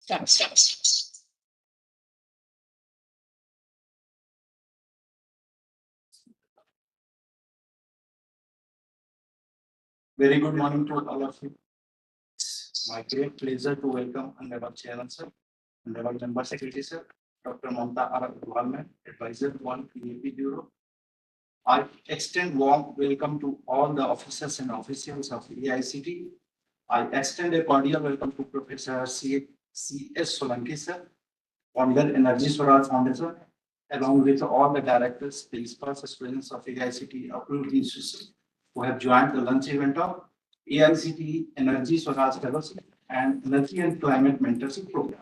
Start. Very good morning to all of you. It's my great pleasure to welcome Honorable Chairman Sir, Honorable Member Secretary Sir, Dr. Mamta Aragwal, Advisor 1 PAP Bureau. I extend warm welcome to all the officers and officials of AICTE. I extend a cordial welcome to Professor C.S. Solanki Sir, founder Energy Swaraj Foundation, along with all the directors, principals, students of AICTE approved institutions who have joined the lunch event of AICTE Energy Swaraj Fellowship and Energy and Climate Mentorship Program.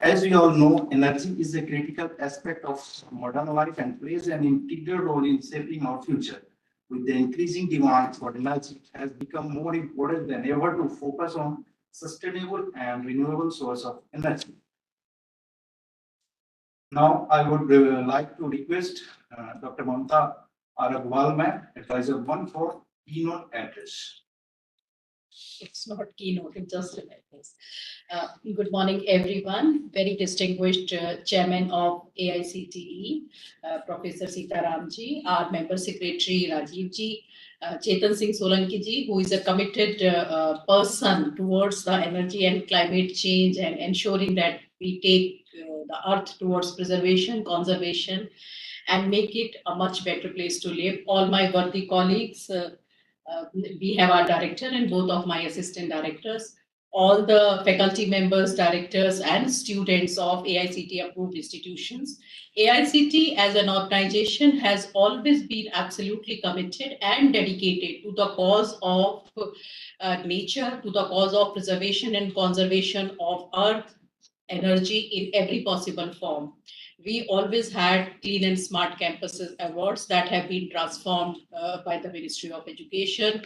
As we all know, energy is a critical aspect of modern life and plays an integral role in shaping our future. With the increasing demand for energy, it has become more important than ever to focus on sustainable and renewable source of energy. Now, I would like to request Dr. Mamta Aragwal, Advisor 1 for keynote address. It's not keynote, it's just an address. Good morning, everyone. Very distinguished Chairman of AICTE, Professor Sitaramji, our Member Secretary Rajivji, Chetan Singh Solanki, who is a committed person towards the energy and climate change and ensuring that we take the earth towards preservation, conservation, and make it a much better place to live. All my worthy colleagues, we have our director and both of my assistant directors, all the faculty members, directors, and students of AICTE approved institutions. AICTE as an organization has always been absolutely committed and dedicated to the cause of nature, to the cause of preservation and conservation of earth, energy in every possible form. We always had Clean and Smart Campuses awards that have been transformed by the Ministry of Education.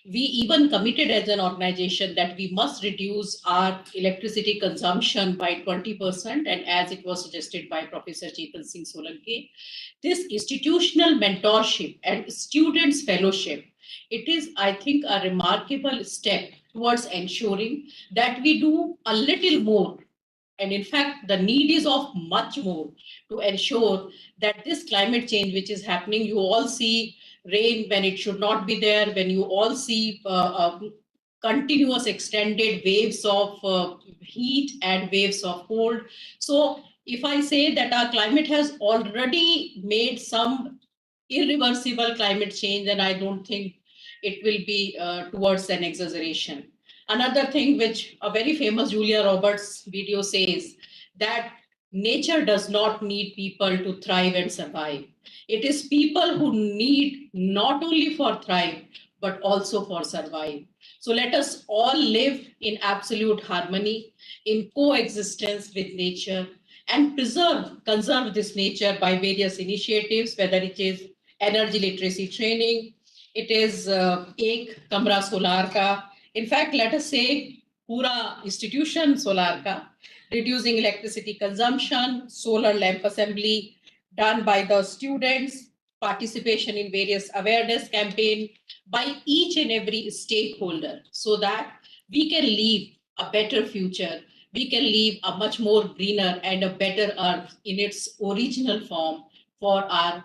We even committed as an organization that we must reduce our electricity consumption by 20%, and as it was suggested by Professor Chetan Singh Solanki, this institutional mentorship and students fellowship, it is, I think, a remarkable step towards ensuring that we do a little more. And in fact, the need is of much more to ensure that this climate change which is happening, you all see rain when it should not be there, when you all see continuous extended waves of heat and waves of cold. So if I say that our climate has already made some irreversible climate change, then I don't think it will be towards an exaggeration. Another thing which a very famous Julia Roberts video says, that nature does not need people to thrive and survive. It is people who need not only for thrive, but also for survive. So let us all live in absolute harmony, in coexistence with nature, and conserve this nature by various initiatives, whether it is energy literacy training, it is Ek Kamra Solar Ka. In fact, let us say Pura Institution Solar Ka, reducing electricity consumption, solar lamp assembly done by the students, participation in various awareness campaign by each and every stakeholder, so that we can leave a better future. We can leave a much more greener and a better earth in its original form for our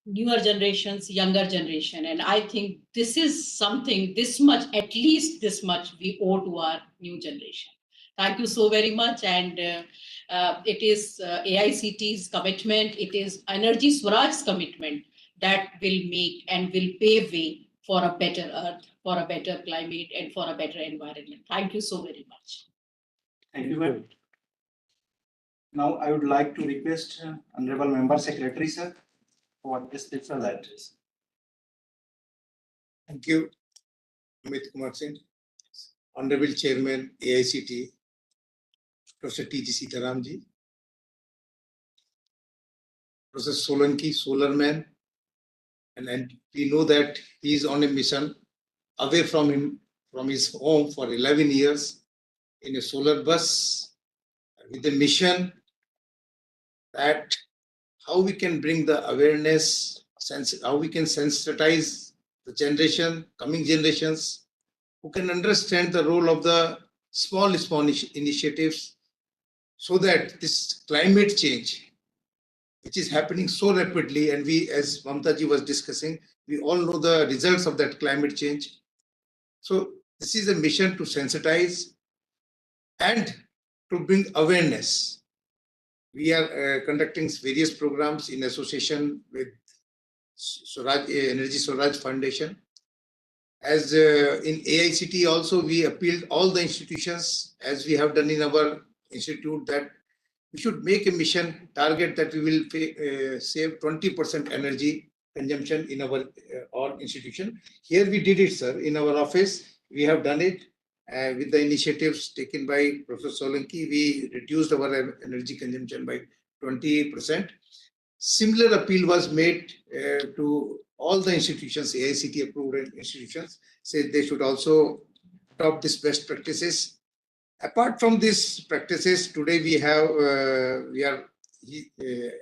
newer generations, younger generation. And I think this is something, this much, at least this much, we owe to our new generation. Thank you so very much. And it is AICTE's commitment, it is Energy Swaraj's commitment that will make and will pave way for a better earth, for a better climate, and for a better environment. Thank you so very much. Thank you very much. Now, I would like to request Honorable Member Secretary, sir, for this special address. Thank you, Amit Kumar Singh, Honorable Chairman AICTE, Professor T.G. Sitaramji, Professor Solanki, Solarman, and we know that he is on a mission away from his home for 11 years in a solar bus with a mission that how we can bring the awareness, how we can sensitize the coming generations, who can understand the role of the small initiatives so that this climate change, which is happening so rapidly, and we, as Mamtaji was discussing, we all know the results of that climate change. So this is a mission to sensitize and to bring awareness. We are conducting various programs in association with Swaraj, Energy Swaraj Foundation. As in AICTE also, we appealed all the institutions, as we have done in our institute, that we should make a mission target that we will save 20% energy consumption in our all institution. Here we did it, sir. In our office, we have done it with the initiatives taken by Professor Solanki. We reduced our energy consumption by 20%. Similar appeal was made to all the institutions, AICTE approved institutions, say they should also adopt these best practices. Apart from these practices, today we have,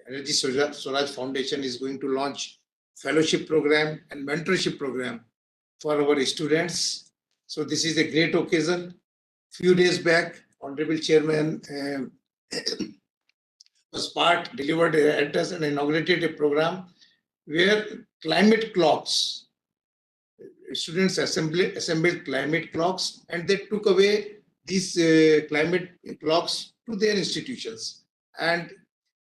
Energy Swaraj Foundation is going to launch fellowship program and mentorship program for our students. So this is a great occasion. Few days back, Honorable Chairman delivered an address and inaugurated a program where climate clocks, students assembled climate clocks, and they took away these climate clocks to their institutions. And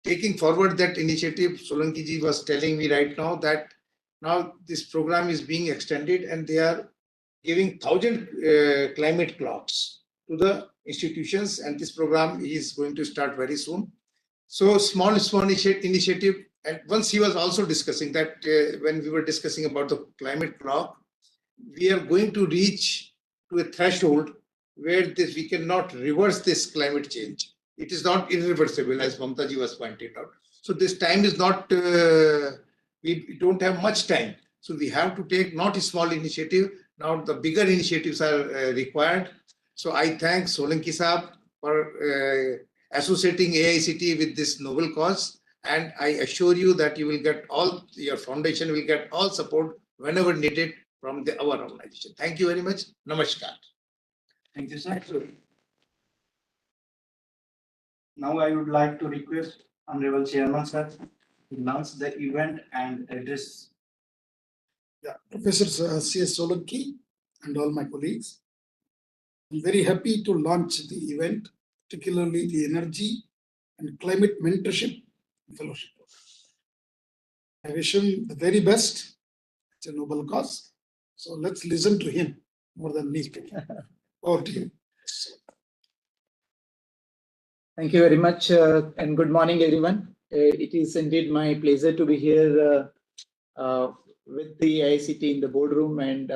taking forward that initiative, Solanki ji was telling me right now that now this program is being extended and they are giving 1,000 climate clocks to the institutions, and this program is going to start very soon. So small initiative. And once he was also discussing that when we were discussing about the climate clock, we are going to reach to a threshold where we cannot reverse this climate change. It is not irreversible, as Mamtaji was pointing out. So this time is not, we don't have much time. So we have to take not a small initiative. Now the bigger initiatives are required. So I thank Solanki Saab for associating AICTE with this noble cause. And I assure you that you will get all, your foundation will get all support whenever needed from our organization. Thank you very much. Namaskar. Thank you, sir. Now I would like to request Honorable Chairman, sir, to launch the event and address. Yeah, Professor C.S. Solanki and all my colleagues, I'm very happy to launch the event, particularly the Energy and Climate Mentorship Fellowship. I wish him the very best. It's a noble cause. So let's listen to him more than me speaking. Over to you. Thank you very much and good morning, everyone. It is indeed my pleasure to be here with the AICTE in the boardroom, and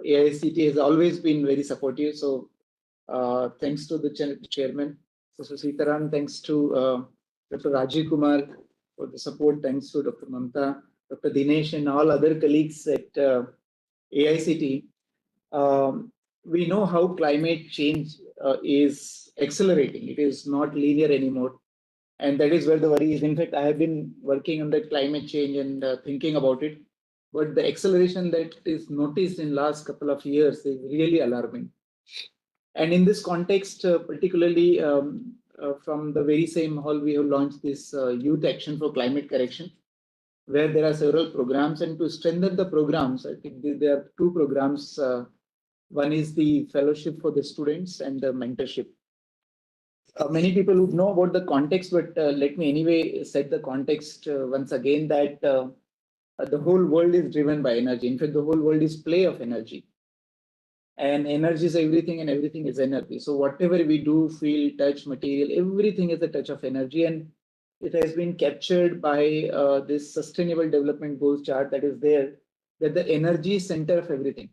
AICTE has always been very supportive. So thanks to the chairman, Professor Sitaram, thanks to Dr. Rajiv Kumar for the support, thanks to Dr. Mamta, Dr. Dinesh, and all other colleagues at AICTE. We know how climate change is accelerating. It is not linear anymore. And that is where the worry is. In fact, I have been working on that climate change and thinking about it. But the acceleration that is noticed in last couple of years is really alarming. And in this context, particularly from the very same hall, we have launched this Youth Action for Climate Correction, where there are several programs. And to strengthen the programs, I think there are two programs. One is the fellowship for the students and the mentorship. Many people would know about the context, but let me anyway set the context once again that the whole world is driven by energy. In fact, the whole world is play of energy. And energy is everything and everything is energy. So whatever we do, feel, touch, material, everything is a touch of energy. And it has been captured by this Sustainable Development Goals chart that is there, that the energy is center of everything.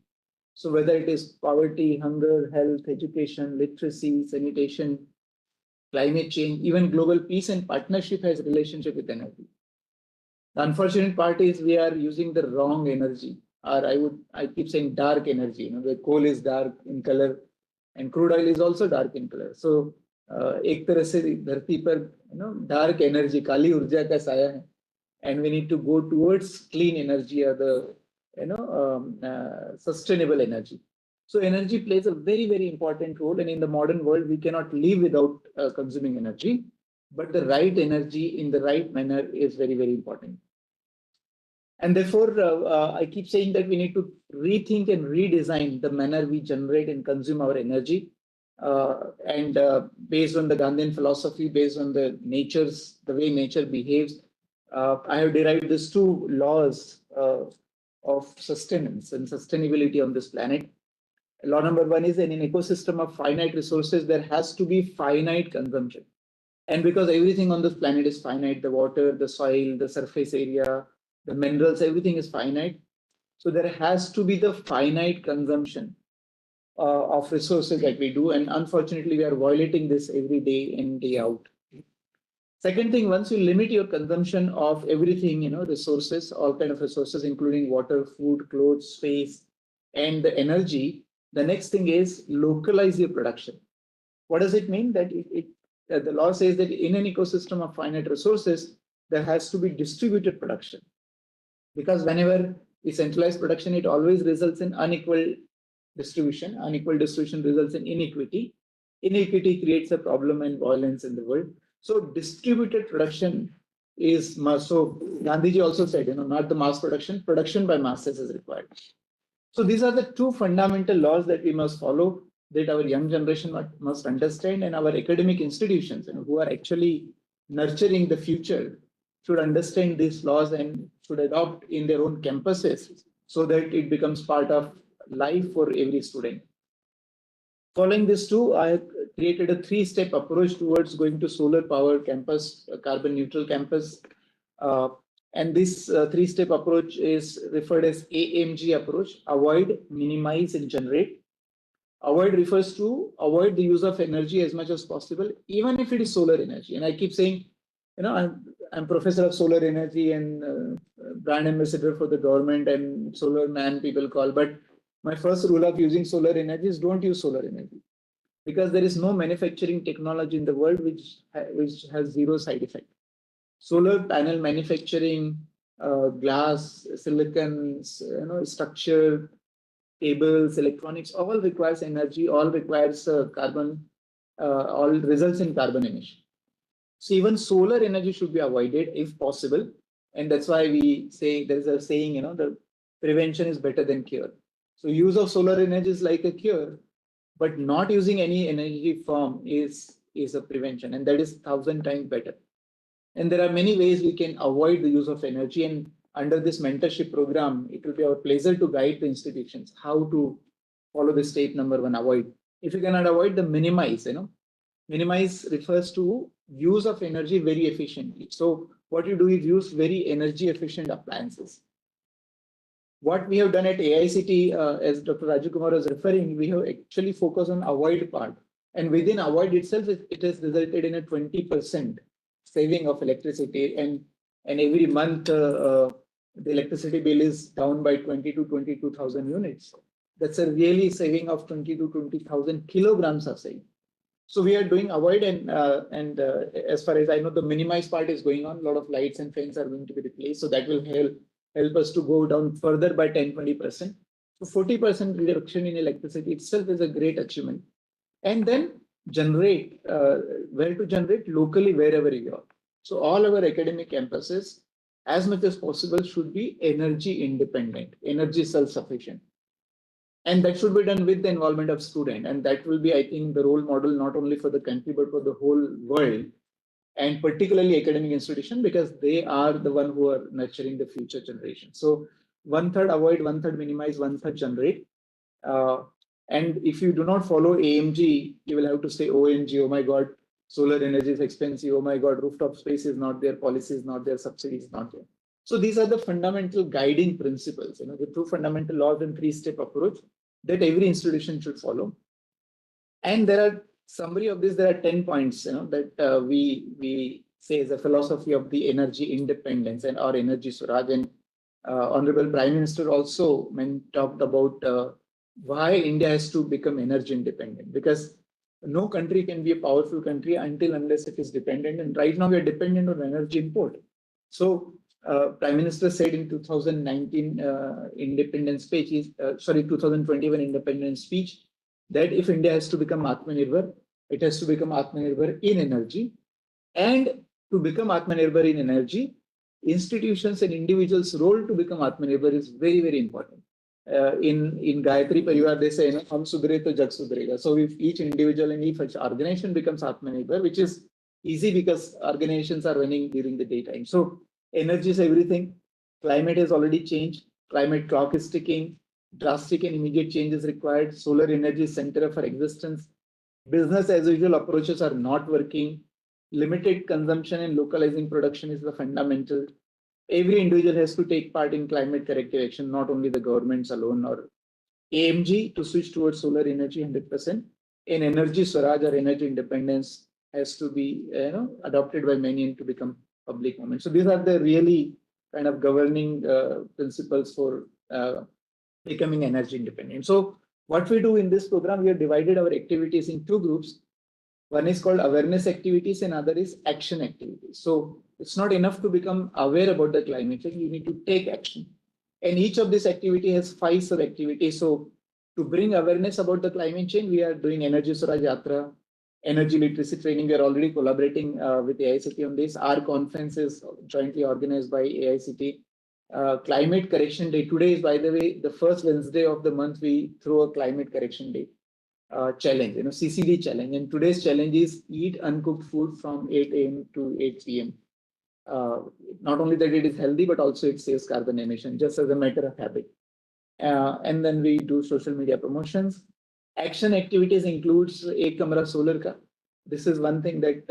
So whether it is poverty, hunger, health, education, literacy, sanitation, climate change, even global peace and partnership has relationship with energy. The unfortunate part is we are using the wrong energy, or I keep saying dark energy. You know, the coal is dark in color, and crude oil is also dark in color. So एक तरह से धरती पर dark energy, काली ऊर्जा का साया है, and we need to go towards clean energy or the sustainable energy. So energy plays a very, very important role. And in the modern world, we cannot live without consuming energy. But the right energy in the right manner is very, very important. And therefore, I keep saying that we need to rethink and redesign the manner we generate and consume our energy. And based on the Gandhian philosophy, based on the way nature behaves, I have derived these two laws of sustenance and sustainability on this planet. Law number one is that in an ecosystem of finite resources, there has to be finite consumption. And because everything on this planet is finite, the water, the soil, the surface area, the minerals, everything is finite. So there has to be the finite consumption of resources that we do. And unfortunately, we are violating this every day in, day out. Second thing, once you limit your consumption of everything, resources, all kind of resources, including water, food, clothes, space, and the energy, the next thing is localize your production. What does it mean? That the law says that in an ecosystem of finite resources, there has to be distributed production. Because whenever we centralize production, it always results in unequal distribution. Unequal distribution results in inequity. Inequity creates a problem and violence in the world. So distributed production is must. So Gandhiji also said, not the mass production, production by masses is required. So these are the two fundamental laws that we must follow, that our young generation must understand, and our academic institutions, who are actually nurturing the future, should understand these laws and should adopt in their own campuses so that it becomes part of life for every student. Following this too, I have created a three-step approach towards going to solar power campus, carbon neutral campus. And this three-step approach is referred as AMG approach: avoid, minimize, and generate. Avoid refers to avoid the use of energy as much as possible, even if it is solar energy. And I keep saying, I'm professor of solar energy and brand ambassador for the government and solar man people call. But my first rule of using solar energy is don't use solar energy, because there is no manufacturing technology in the world which has zero side effect. Solar panel manufacturing, glass, silicon, structure, cables, electronics, all requires energy, all requires carbon, all results in carbon emission. So even solar energy should be avoided if possible. And that's why we say, there's a saying, the prevention is better than cure. So use of solar energy is like a cure, but not using any energy form is a prevention, and that is 1,000 times better. And there are many ways we can avoid the use of energy. And under this mentorship program, it will be our pleasure to guide the institutions how to follow the step number one: avoid. If you cannot avoid, the minimize. Minimize refers to use of energy very efficiently. So what you do is use very energy efficient appliances. What we have done at AICTE, as Dr. Raju Kumar was referring, we have actually focused on avoid part. And within avoid itself, it has resulted in a 20% saving of electricity. And every month, the electricity bill is down by 20 to 22,000 units. That's a really saving of 20 to 20,000 kilograms of saving. So we are doing avoid, and as far as I know, the minimize part is going on. A lot of lights and fans are going to be replaced. So that will help us to go down further by 10-20%. So 40% reduction in electricity itself is a great achievement. And then generate, where to generate? Locally, wherever you are. So all our academic campuses, as much as possible, should be energy independent, energy self-sufficient. And that should be done with the involvement of students. And that will be, I think, the role model not only for the country, but for the whole world, and particularly academic institutions, because they are the one who are nurturing the future generation. So 1/3 avoid, 1/3 minimize, 1/3 generate. And if you do not follow AMG, you will have to say OMG, oh my God, solar energy is expensive. Oh my God, rooftop space is not there, policy is not there, subsidy is not there. So these are the fundamental guiding principles, the two fundamental laws and three-step approach that every institution should follow. And there are summary of this. There are 10 points, that we say is a philosophy of the energy independence and our energy Swaraj. And Honorable Prime Minister also talked about why India has to become energy independent, because no country can be a powerful country unless it is dependent. And right now we are dependent on energy import. So Prime Minister said in 2019 independence speech, 2021 independence speech, that if India has to become Atmanirbhar, it has to become Atmanirbhar in energy. And to become Atmanirbhar in energy, institutions and individuals' role to become Atmanirbhar is very, very important. In Gayatri Parivar, they say, "Hum sudhre to jag sudhrega." So if each individual and each organization becomes Atmanirbhar, which is easy because organizations are running during the daytime. So energy is everything. Climate has already changed. Climate clock is ticking. Drastic and immediate change is required. Solar energy is center of our existence. Business as usual approaches are not working. Limited consumption and localizing production is the fundamental. Every individual has to take part in climate corrective action, not only the governments alone or AMG to switch towards solar energy 100%. And energy Swaraj or energy independence has to be adopted by many and to become public movement. So these are the really kind of governing principles for becoming energy independent. So what we do in this program, we have divided our activities in two groups. One is called awareness activities and other is action activities. So it's not enough to become aware about the climate change, you need to take action. And each of these activity has 5 sub-activities. So to bring awareness about the climate change, we are doing Energy Swaraj Yatra, energy literacy training. We are already collaborating with AICTE on this. Our conference is jointly organized by AICTE. Climate Correction Day. Today is, by the way, the first Wednesday of the month, we throw a Climate Correction Day challenge, CCD challenge. And today's challenge is eat uncooked food from 8 a.m. to 8 p.m. Not only that it is healthy, but also it saves carbon emission, just as a matter of habit. And then we do social media promotions. Action activities includes Ek Kamra Solar Ka. This is one thing that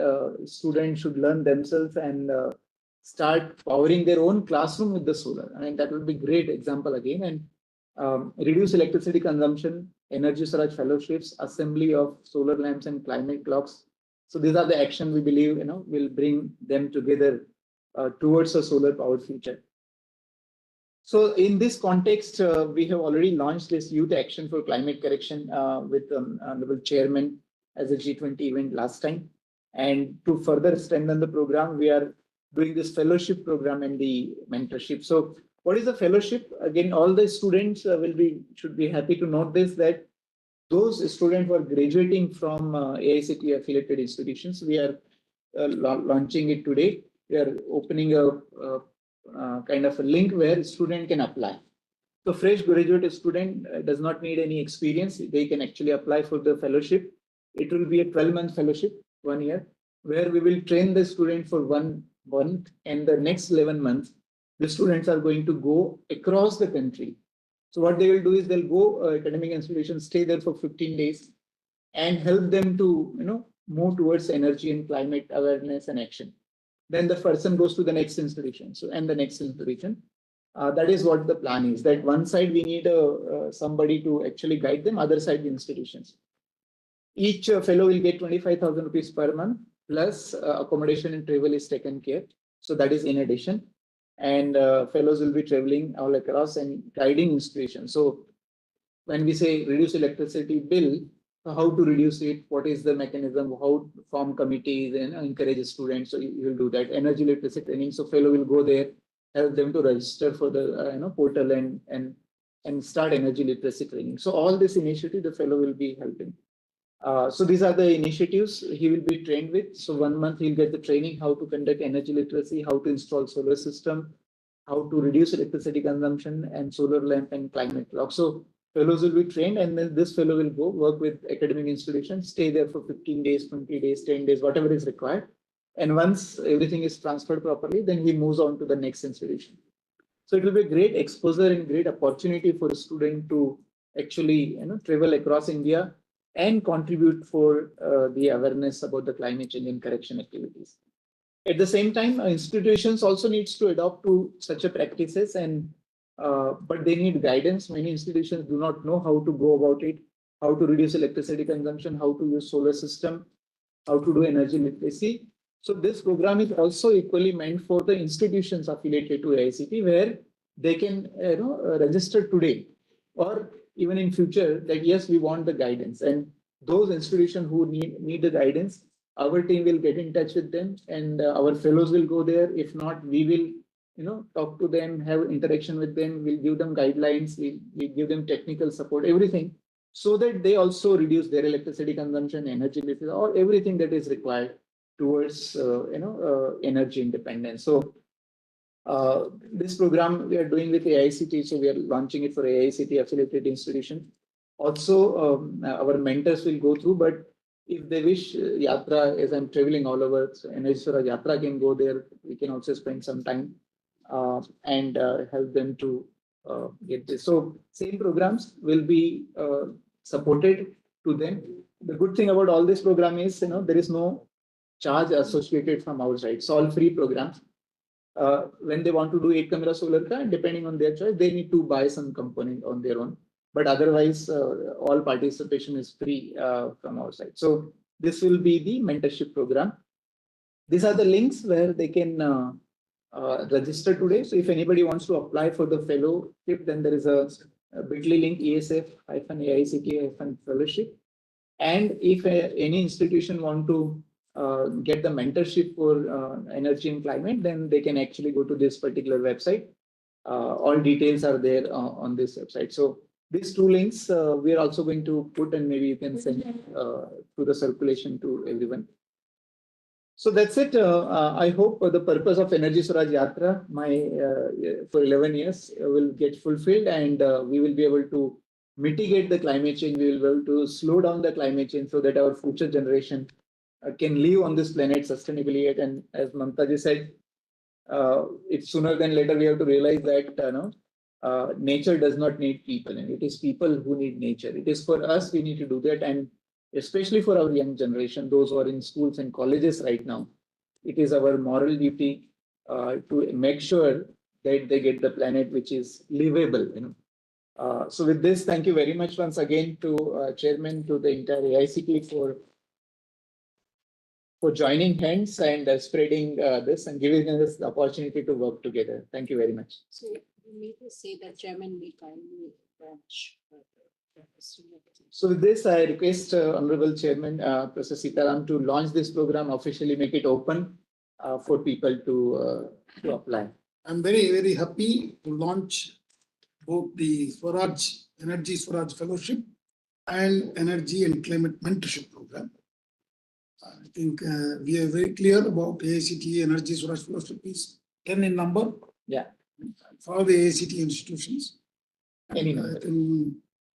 students should learn themselves and start powering their own classroom with the solar. I mean, that would be great example again. And reduce electricity consumption, Energy Swaraj fellowships, assembly of solar lamps and climate clocks. So these are the action we believe will bring them together towards a solar powered future. So in this context, we have already launched this Youth Action for Climate Correction with Honorable Chairman as a G20 event last time. And to further strengthen the program, we are doing this fellowship program and the mentorship. So what is the fellowship? Again, all the students should be happy to note this, that those students who are graduating from AICTE affiliated institutions, we are launching it today. We are opening a kind of a link where a student can apply. So fresh graduate student does not need any experience. They can actually apply for the fellowship. It will be a 12-month fellowship, 1 year, where we will train the student for 1 month, and the next 11 months, the students are going to go across the country. So what they will do is they'll go academic institutions, stay there for 15 days and help them to move towards energy and climate awareness and action. Then the person goes to the next institution, and the next institution. That is what the plan is, that one side we need somebody to actually guide them, other side the institutions. Each fellow will get 25,000 rupees per month, plus accommodation and travel is taken care. So that is in addition. And fellows will be traveling all across and guiding institutions. So when we say reduce electricity bill, how to reduce it, what is the mechanism, how to form committees and encourage students. So you will do that. Energy literacy training. So fellow will go there, help them to register for the portal and start energy literacy training. So all this initiative, the fellow will be helping. So these are the initiatives he will be trained with. So 1 month he'll get the training, how to conduct energy literacy, how to install solar system, how to reduce electricity consumption and solar lamp and climate clock. So fellows will be trained, and then this fellow will go work with academic institutions, stay there for 15 days, 20 days, 10 days, whatever is required. And once everything is transferred properly, then he moves on to the next institution. So it will be a great exposure and great opportunity for a student to actually travel across India and contribute for the awareness about the climate change and correction activities. At the same time, institutions also needs to adopt to such a practices, and but they need guidance. Many institutions do not know how to go about it, how to reduce electricity consumption, how to use solar system, how to do energy literacy. So this program is also equally meant for the institutions affiliated to AICTE, where they can register today or even in future that yes, we want the guidance. And those institutions who need the guidance, our team will get in touch with them, and our fellows will go there. If not, we will talk to them, have interaction with them. We'll give them guidelines. We'll give them technical support, everything, so that they also reduce their electricity consumption, energy usage, or everything that is required towards energy independence. So this program we are doing with AICTE, so we are launching it for AICTE affiliated institution. Also, our mentors will go through, but if they wish, Yatra, as I'm traveling all over, so Energy Swaraj Yatra can go there. We can also spend some time and help them to get this. So same programs will be supported to them. The good thing about all this program is, there is no charge associated from our side. It's all free programs. When they want to do 8-camera solar car, depending on their choice, they need to buy some component on their own. But otherwise, all participation is free from our side. So this will be the mentorship program. These are the links where they can register today. So if anybody wants to apply for the fellowship, then there is a bit.ly link, ESF-AICTE-fellowship. And if any institution want to get the mentorship for energy and climate, then they can actually go to this particular website. All details are there on this website. So these two links we are also going to put, and maybe you can send to the circulation to everyone. So that's it. I hope the purpose of Energy Swaraj Yatra, for 11 years, will get fulfilled, and we will be able to mitigate the climate change. We will be able to slow down the climate change so that our future generation can live on this planet sustainably. And as Mamta ji said, it's sooner than later we have to realize that nature does not need people, and it is people who need nature. It is for us, we need to do that, and especially for our young generation, those who are in schools and colleges right now, it is our moral duty to make sure that they get the planet which is livable. So with this, thank you very much once again to Chairman, to the entire AICTE for joining hands and spreading this and giving us the opportunity to work together. Thank you very much. So you need to say that Chairman will kindly branch. So with this, I request Honorable Chairman, Professor Sitaram, to launch this program, officially make it open for people to apply. I'm very, very happy to launch both the Energy Swaraj Fellowship and Energy and Climate Mentorship Program. I think we are very clear about AICTE Energy Swaraj Fellowship is 10 in number. Yeah. For the AICTE institutions. Any number.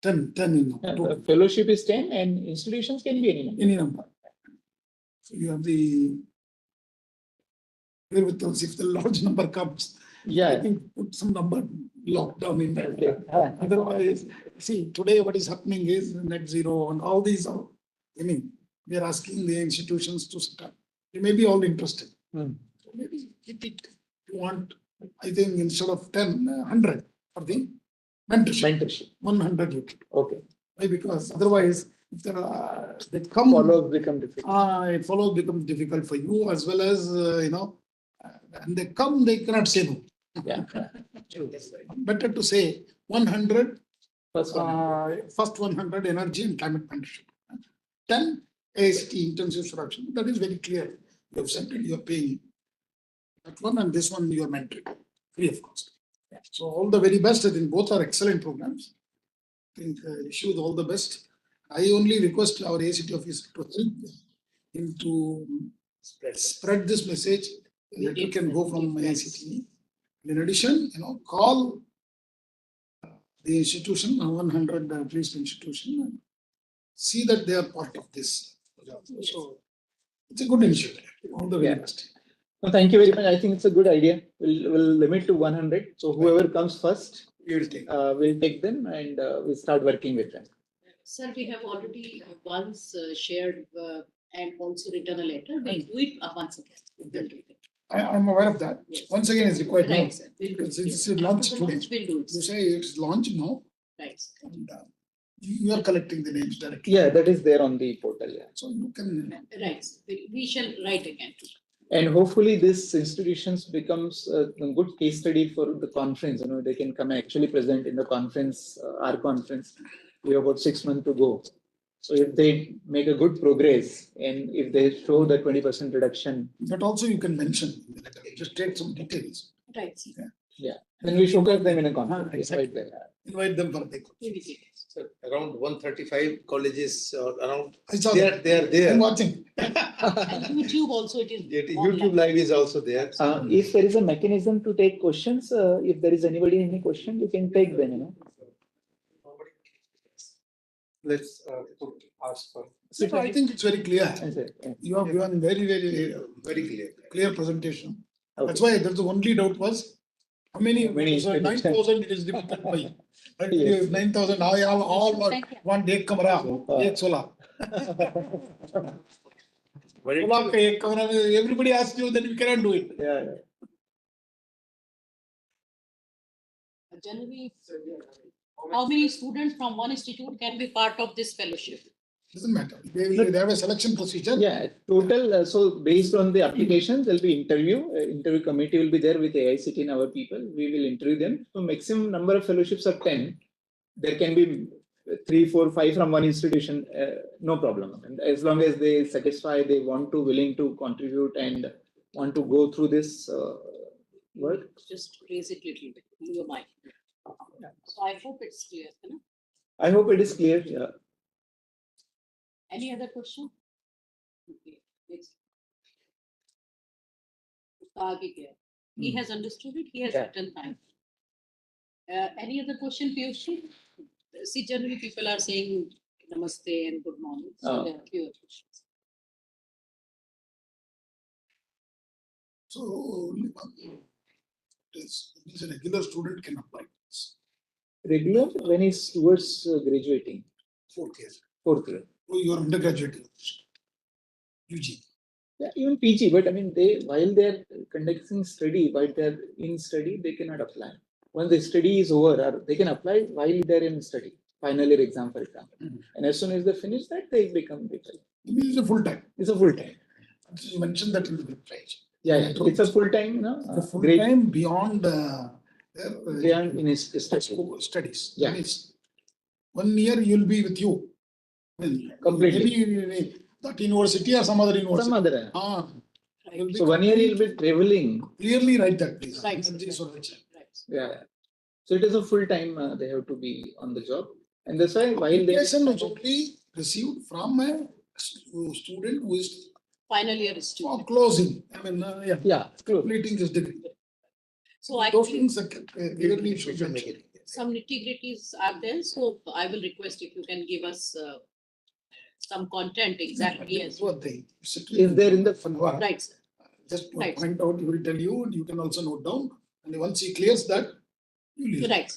10 in number. Fellowship is 10 and institutions can be any number. Any number. So you have the, with us if the large number comes. Yeah. I think put some number locked down in there. Okay. Otherwise, see, today what is happening is net zero and all these are, we are asking the institutions to start. They may be all interested. So maybe hit it. You want, I think instead of 10, 100 for the mentorship. 100 you can. Okay. Why? Because otherwise, if they come, Follows become difficult. it follows becomes difficult for you as well as and they come, they cannot say no. Yeah. Better to say 100. First 100. First 100 energy and climate mentorship. 10 AICTE intensive instruction. That is very clear. You have said it, you are paying that one, and this one you are mentoring free of cost. Yeah. So all the very best. I think both are excellent programs. I think wish you all the best. I only request our AICTE officer to help him to spread this message. That you can go from AICTE. In addition, call the institution, 100 at least institution, and see that they are part of this. So it's a good initiative. All the very best. No, thank you very much. I think it's a good idea. We'll limit to 100. So whoever comes first, we'll take them and we'll start working with them. Sir, we have already once shared and also written a letter. We'll do it once again. We'll do it. I'm aware of that. Yes. Once again, it's required. Right, sir. We'll do it. Since it's launched today. We'll do it. You say it's launched now. Right. And you are collecting the names directly. Yeah, that is there on the portal. Yeah. So you can. Right. We shall write again. And hopefully this institutions becomes a good case study for the conference. They can come actually present in the conference, our conference. We have about 6 months to go. So if they make a good progress and if they show the 20% reduction. That also you can mention in the letter. Just take some details. Right. Then we showcase them in a conference. Exactly. Right there. Invite them for the. So around 135 colleges around. I saw They that. are I'm there. watching. And YouTube also it is. YouTube live is also there. If there is a mechanism to take questions, if there is anybody any question, you can take them. You know. Let's ask for. So I think it's very clear. Yeah. You have given very clear presentation. That's why the only doubt was how many, Many so 9,000 it is divided by. Right? Yes. 9,000, now you have all want एक camera, एक solar. Solar का एक camera, everybody asks you, then you cannot do it. Yeah. Generally, how many students from one institute can be part of this fellowship? Doesn't matter. They have a selection procedure. Yeah, total. So based on the applications, there'll be interview. Interview committee will be there with AICTE and our people. We will interview them. So maximum number of fellowships are 10. There can be 3, 4, 5 from one institution. No problem. And as long as they satisfy, they want to, willing to contribute and want to go through this work. Just raise it little bit in your mind. So I hope it's clear. You know? I hope it is clear. Yeah. Any other question? Okay, next. He has understood it. He has Yeah. written time. Any other question, Piyush? See, generally people are saying namaste and good morning. So there are fewer questions. So only one is a regular student can apply this. Regular when he's towards graduating, 4th year. 4th year. Oh, you are undergraduate. UG. Yeah, even PG, but I mean, they while they're conducting study, while they're in study, they cannot apply. Once the study is over, or they can apply while they're in study, final year exam, for example. And as soon as they finish that, they become legal. It's a full time. It's a full time. You mentioned that in the website. Yeah, it's a full time, The full time beyond beyond in his studies. Yeah. That means 1 year you'll be with you. Completely. Maybe that university or some other university. Some other. You'll be So 1 year he'll be traveling. Clearly write that, please. Right. Right. Yeah. So it is a full time. They have to be on the job, and that's why while they. Application is only received from a student who is Final year student. for closing. I mean, Yeah, close. completing this degree. So I Those think things are clearly should be mentioned. some nitty-gritties are there. So I will request if you can give us some content exactly as What they. Is there in the right, sir. Just Right. point out, he will tell you, and you can also note down. And once he clears that, you leave. Right.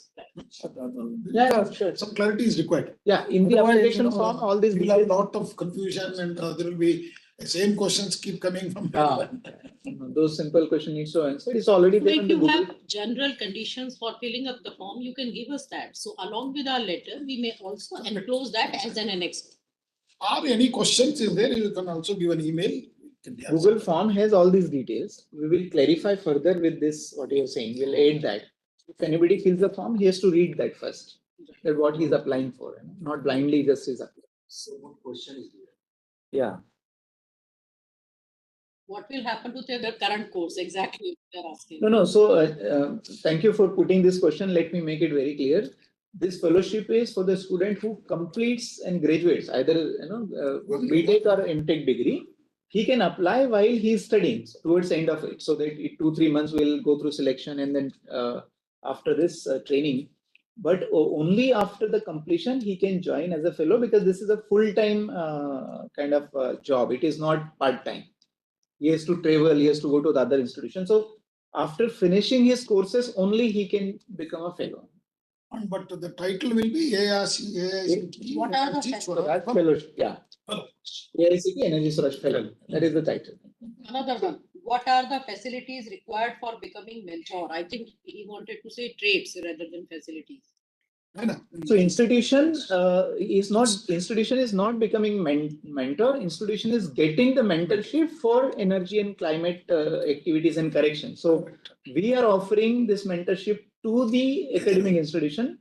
Yeah, sure. Some clarity is required. Yeah, in the Otherwise, application form, all these You will have a details. lot of confusion and there will be the same questions keep coming from. Those simple questions need to answer. It's already So there if on the you Google. have general conditions for filling up the form, you can give us that. So along with our letter, we may also enclose that as an annex. Or any questions is there, you can also give an email. It can be answered. Google form has all these details. We will clarify further with this, what you're saying. We'll add that. If anybody fills the form, he has to read that first. That what he's applying for, not blindly just is applying. So what question is there? Yeah. What will happen to their current course exactly? They're asking. No. So thank you for putting this question. Let me make it very clear. This fellowship is for the student who completes and graduates either BTech or MTech degree. He can apply while he is studying towards the end of it. So that 2-3 months will go through selection and then after this training. But only after the completion he can join as a fellow because this is a full-time kind of job. It is not part-time. He has to travel. He has to go to the other institution. So after finishing his courses, only he can become a fellow. But the title will be AICTE. What are the Swaraj fellowship? Yeah. AICTE Energy Swaraj fellow. That is the title. Another one. What are the facilities required for becoming mentor? I think he wanted to say traits rather than facilities. So institution is not becoming mentor. Institution is getting the mentorship for energy and climate activities and correction. So we are offering this mentorship to the academic institution.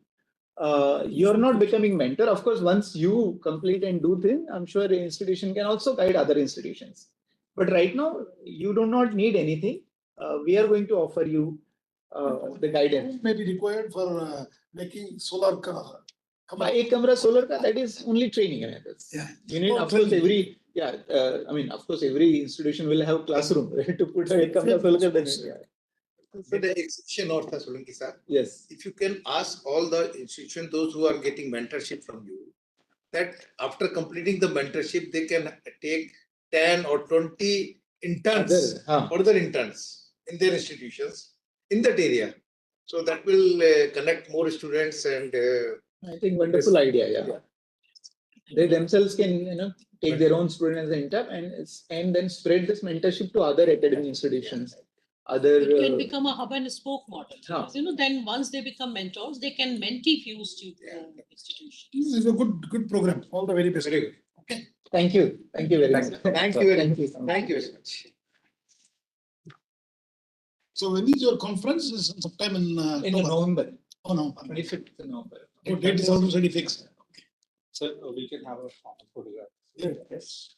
You're not becoming mentor. Of course, once you complete and do things, I'm sure the institution can also guide other institutions. But right now, you do not need anything. We are going to offer you the guidance. May be required for making solar Ek camera solar ka, that is only training. I mean, Yeah. you need, Oh, of course, training. I mean, of course, every institution will have classroom to put a camera solar ka, then, yeah. So the exception of the Solanki sir, Yes. if you can ask all the institutions, those who are getting mentorship from you, that after completing the mentorship, they can take 10 or 20 interns, further interns in their institutions in that area. So that will connect more students and I think wonderful idea. Yeah. They themselves can, take their own students as an intern and then spread this mentorship to other academic institutions. It can become a hub and spoke model. Huh. Because, then once they become mentors, they can mentee few institutions. It's a good program. All the very best. very good. Okay. Thank you. Thank you very much. Thank you very much. Thank you. Thank you very much. So when is your conference? Is sometime in In October? November, Oh, no. 25th November. Oh, date is already fixed. So we can have a photograph. Yes. Yes.